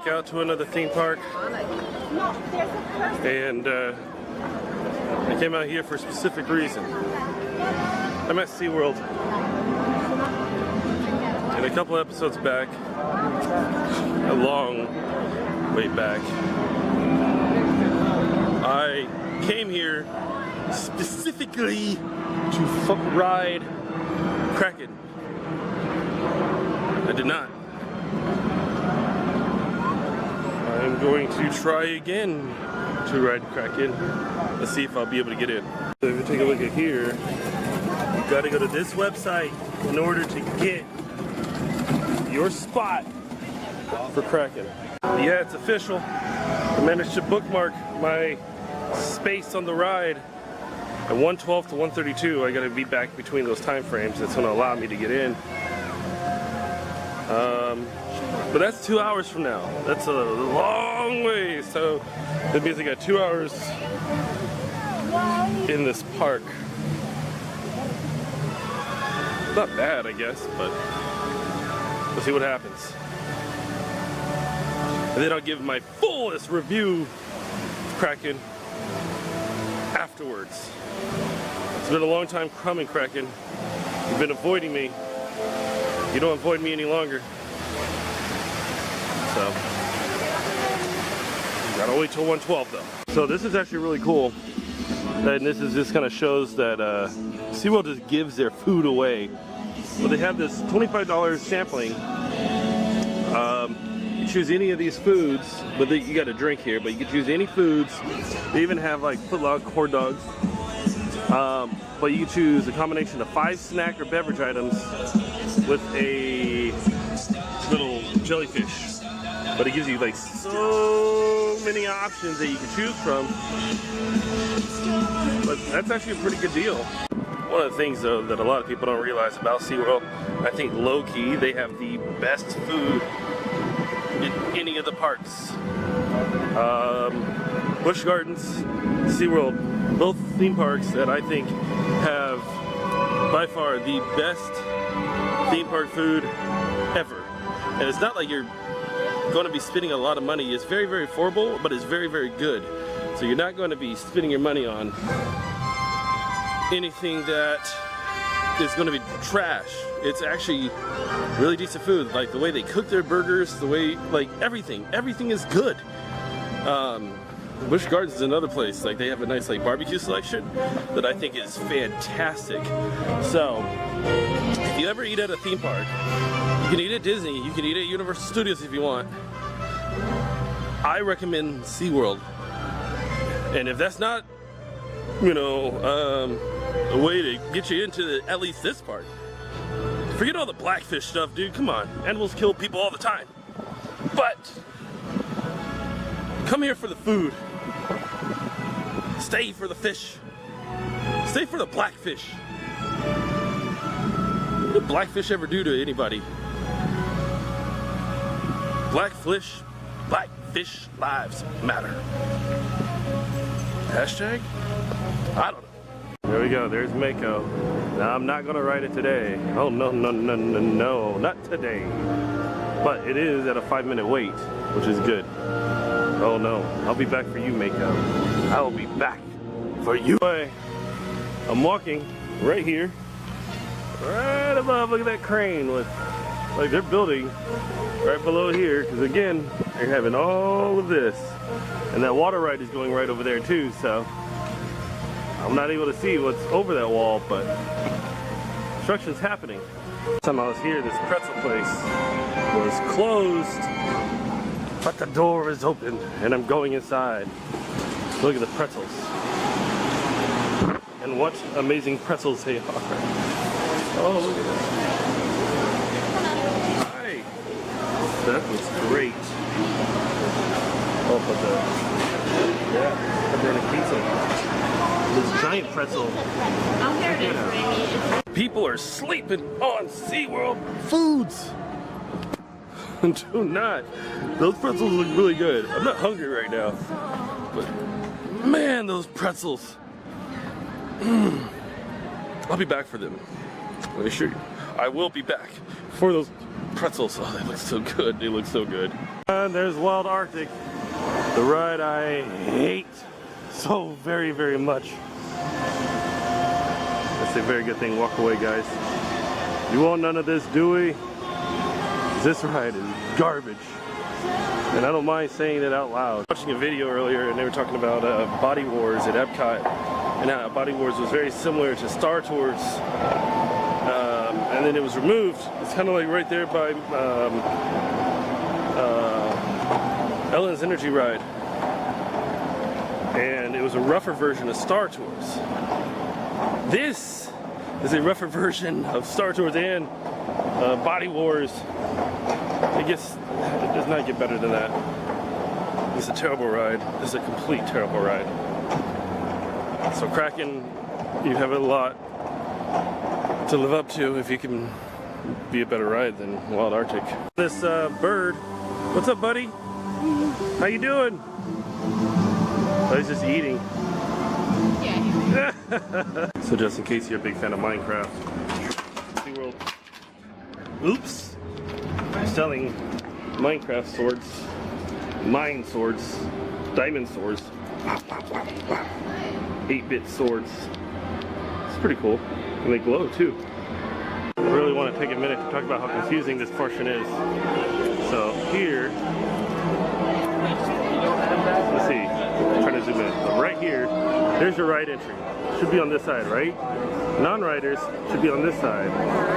back out to another theme park, and I came out here for a specific reason. I'm at Seaworld, and a couple episodes back, a long way back, I came here specifically to ride Kraken. I did not. I'm going to try again to ride Kraken. Let's see if I'll be able to get in. So if you take a look at here, you gotta go to this website in order to get your spot for Kraken. Yeah, it's official. I managed to bookmark my space on the ride at 1:12 to 1:32. I gotta be back between those time frames. That's gonna allow me to get in. But that's 2 hours from now. That's a long way. So that means I got 2 hours in this park. Not bad, I guess, but we'll see what happens. And then I'll give my fullest review of Kraken afterwards. It's been a long time coming, Kraken. You've been avoiding me. You don't avoid me any longer. So, gotta wait till 1:12 though. So this is actually really cool. And this kind of shows that SeaWorld just gives their food away. Well, they have this $25 sampling. You choose any of these foods, but you got a drink here, but you can choose any foods. They even have like footlong corn dogs. But you can choose a combination of 5 snack or beverage items with a little jellyfish. But it gives you like so many options that you can choose from. But that's actually a pretty good deal. One of the things though that a lot of people don't realize about SeaWorld, I think low-key they have the best food in any of the parks. Busch Gardens, SeaWorld, both theme parks that I think have by far the best theme park food ever. And it's not like you're going to be spending a lot of money. It's very, very affordable, but it's very, very good. So you're not going to be spending your money on anything that is going to be trash. It's actually really decent food. Like the way they cook their burgers, the way, like everything is good. Busch Gardens is another place. Like they have a nice like barbecue selection that I think is fantastic. So if you ever eat at a theme park, you can eat at Disney, you can eat at Universal Studios if you want. I recommend SeaWorld. And if that's not, you know, a way to get you into at least this park, forget all the blackfish stuff, dude. Come on, animals kill people all the time. But come here for the food. Stay for the fish. Stay for the blackfish. What did blackfish ever do to anybody? Blackfish lives matter. Hashtag? I don't know. There we go, there's Mako. Now I'm not gonna ride it today. Oh no, not today. But it is at a 5-minute wait, which is good. Oh no, I'll be back for you, Mako. I will be back for you. I'm walking right here, right above, look at that crane with, like they're building right below here, because again, they're having all of this. And that water ride is going right over there too, so I'm not able to see what's over that wall, but construction's happening. Last time I was here, this pretzel place was closed, but the door is open, and I'm going inside. Look at the pretzels. And what amazing pretzels they are. Oh, look at that. Hi. That was great. Oh, but they're in a pizza. This giant pretzel. Oh, here it is, Randy. People are sleeping on SeaWorld foods. Do not. Those pretzels look really good. I'm not hungry right now, but man, those pretzels. I'll be back for them. Let me show you. I will be back for those pretzels. Oh, they look so good. They look so good. And there's Wild Arctic, the ride I hate so very, very much. That's a very good thing. Walk away, guys. You want none of this, do we? This ride is garbage. And I don't mind saying it out loud. Watching a video earlier and they were talking about Body Wars at Epcot. And how Body Wars was very similar to Star Tours. And then it was removed. It's kind of like right there by Ellen's Energy Ride. And it was a rougher version of Star Tours. This is a rougher version of Star Tours and Body Wars. It does not get better than that. It's a terrible ride. It's a complete terrible ride. So Kraken, you have a lot to live up to if you can be a better ride than Wild Arctic. This bird, what's up, buddy? How you doing? Oh, he's just eating. Yeah. So just in case you're a big fan of Minecraft, Seaworld. Oops. Selling Minecraft swords, mine swords, diamond swords, 8-bit swords. It's pretty cool. And they glow too. I really want to take a minute to talk about how confusing this portion is. So here, let's see, I'm trying to zoom in. So right here, there's your ride entry. Should be on this side, right? Non-riders should be on this side.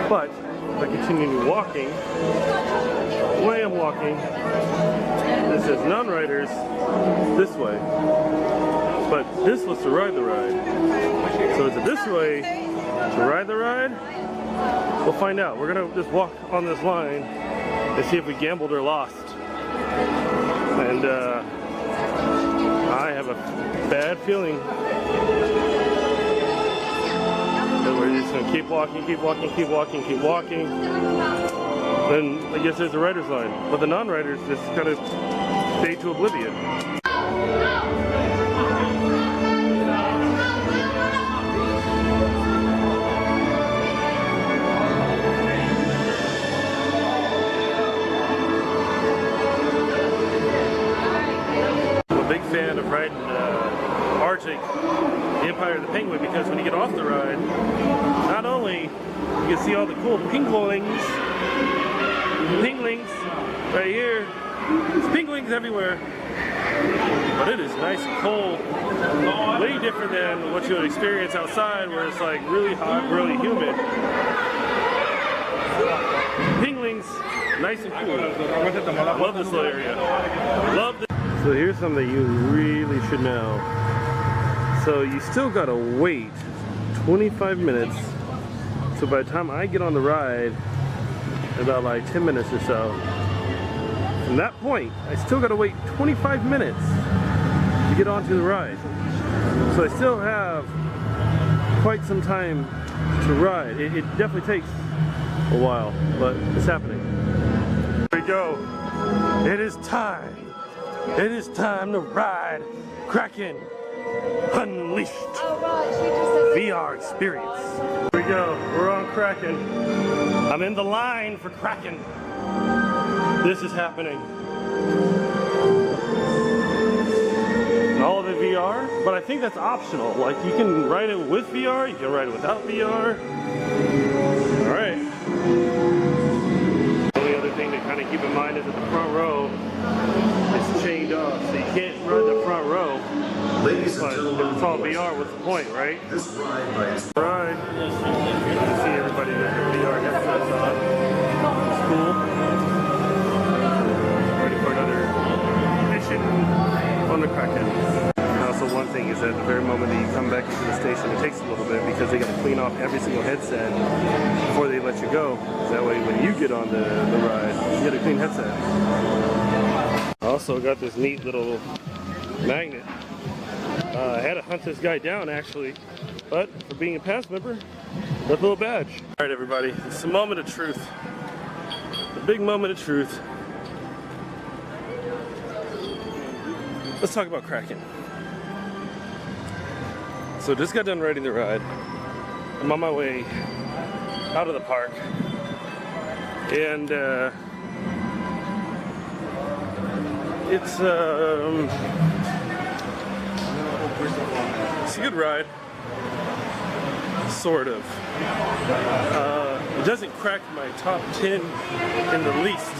But if I continue walking, the way I'm walking, this says non-riders this way. But this was to ride the ride. So is it this way to ride the ride? We'll find out. We're gonna just walk on this line and see if we gambled or lost. And I have a bad feeling that we're just gonna keep walking, keep walking, keep walking, keep walking. Then I guess there's a rider's line. But the non-riders just kind of fade to oblivion. Fan of riding Arctic, the Empire of the Penguin, because when you get off the ride, not only you can see all the cool pinglings right here, there's pinglings everywhere, but it is nice and cold, way different than what you would experience outside where it's like really hot, really humid. Pinglings, nice and cool. I love this little area. Love this. So here's something you really should know. So you still gotta wait 25 minutes. So by the time I get on the ride, about like 10 minutes or so, from that point, I still gotta wait 25 minutes to get onto the ride. So I still have quite some time to ride. It definitely takes a while, but it's happening. Here we go. It is time. It is time to ride Kraken Unleashed VR experience. Here we go. We're on Kraken. I'm in the line for Kraken. This is happening. And all of it VR, but I think that's optional. Like you can ride it with VR, you can ride it without VR. All right. The only other thing to kind of keep in mind is that the front row is chained off, so you can't run the front row. Ladies and But gentlemen, if it's all VR, what's the point, right? this ride by its Right. You can see everybody with their VR headsets on. It's cool. Ready for another mission on the Kraken. And also one thing is that the very moment that you come back into the station, it takes a little bit because they got to clean off every single headset before they let you go. That way when you get on the ride, you get a clean headset. I also got this neat little magnet. I had to hunt this guy down actually, but for being a past member, got a little badge. Alright everybody, it's a moment of truth. A big moment of truth. Let's talk about Kraken. So just got done riding the ride. I'm on my way out of the park. And it's a good ride, sort of. It doesn't crack my top 10 in the least,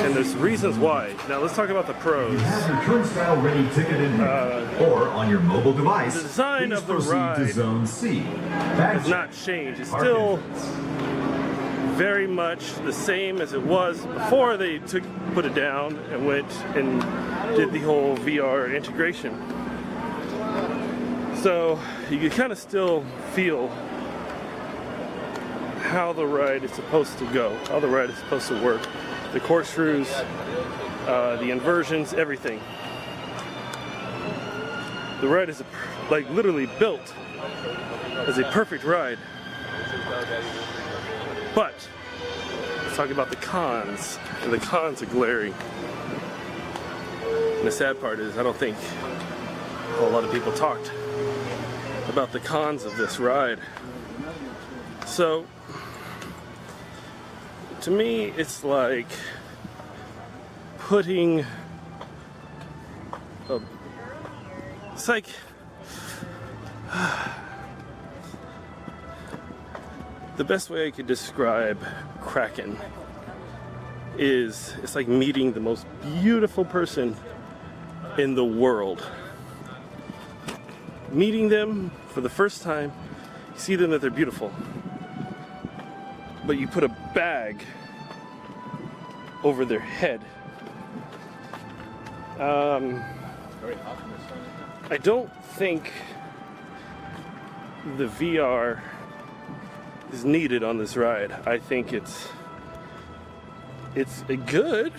and there's reasons why. Now let's talk about the pros. Your turnstile ready ticket in hand, or on your mobile device. The design of the ride to Zone C. has not changed. It's still very much the same as it was before they put it down and went and did the whole VR integration. So you can kind of still feel how the ride is supposed to go, how the ride is supposed to work. The corkscrews, the inversions, everything. The ride is like literally built as a perfect ride. But let's talk about the cons, and the cons are glaring. And the sad part is I don't think a whole lot of people talked about the cons of this ride. So to me, it's like putting it's like the best way I could describe Kraken is it's like meeting the most beautiful person in the world. Meeting them for the first time, you see them that they're beautiful, but you put a bag over their head. I don't think the VR is needed on this ride. I think it's good.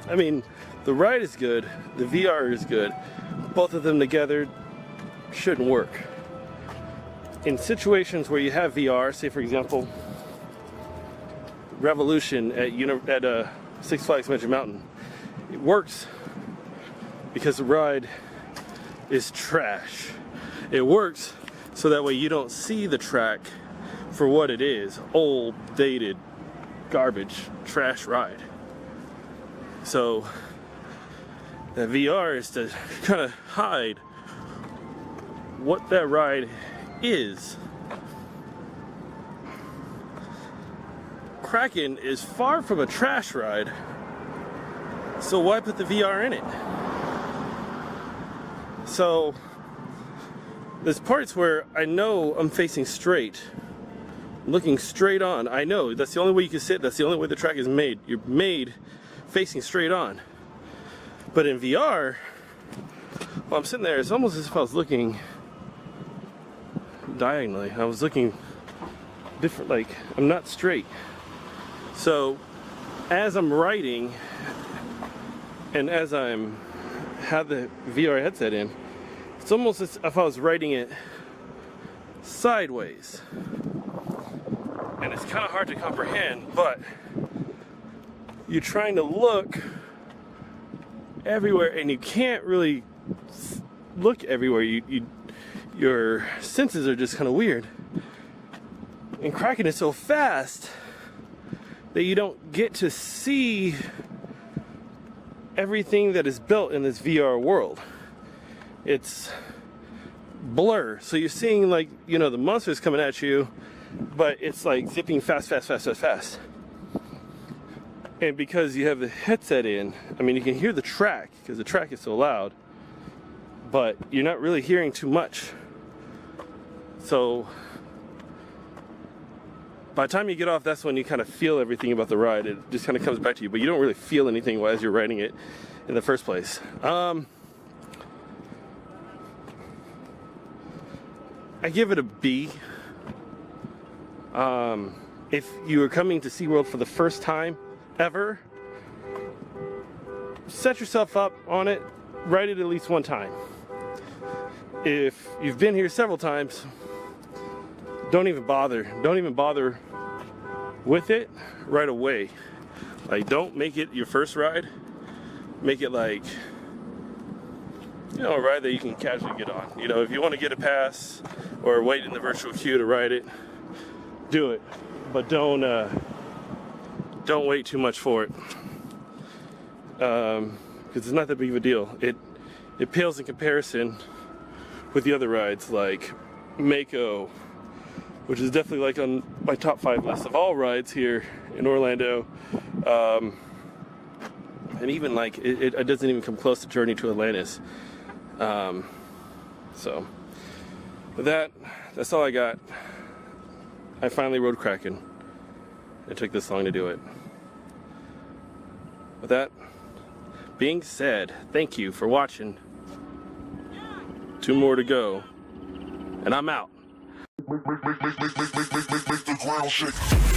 I mean, the ride is good, the VR is good. Both of them together shouldn't work. In situations where you have VR, say for example, Revolution at Six Flags Magic Mountain, it works because the ride is trash. It works so that way you don't see the track for what it is, old, dated, garbage, trash ride. So the VR is to kind of hide what that ride is. Kraken is far from a trash ride, so why put the VR in it? So there's parts where I know I'm facing straight, looking straight on. I know that's the only way you can sit, that's the only way the track is made. You're made facing straight on. But in VR, while I'm sitting there, it's almost as if I was looking diagonally. I was looking different, like I'm not straight. So as I'm writing and as I'm have the VR headset in, it's almost as if I was writing it sideways. And it's kind of hard to comprehend, but you're trying to look everywhere and you can't really look everywhere. Your senses are just kind of weird. And Kraken is so fast that you don't get to see everything that is built in this VR world. It's blur. So you're seeing, like, you know, the monsters coming at you, but it's like zipping fast. And because you have the headset in, I mean, you can hear the track because the track is so loud, but you're not really hearing too much. So by the time you get off, that's when you kind of feel everything about the ride. It just kind of comes back to you, but you don't really feel anything as you're riding it in the first place. I give it a B. If you are coming to SeaWorld for the first time ever, set yourself up on it, ride it at least one time. If you've been here several times, don't even bother with it right away. Like, don't make it your first ride. Make it like, you know, a ride that you can casually get on. You know, if you want to get a pass or wait in the virtual queue to ride it, do it. But don't don't wait too much for it. Because it's not that big of a deal. It pales in comparison with the other rides like Mako, which is definitely like on my top 5 list of all rides here in Orlando. And even like it doesn't even come close to Journey to Atlantis. So with that's all I got. I finally rode Kraken. It took this long to do it. With that being said, thank you for watching. 2 more to go, and I'm out. Make the ground shake.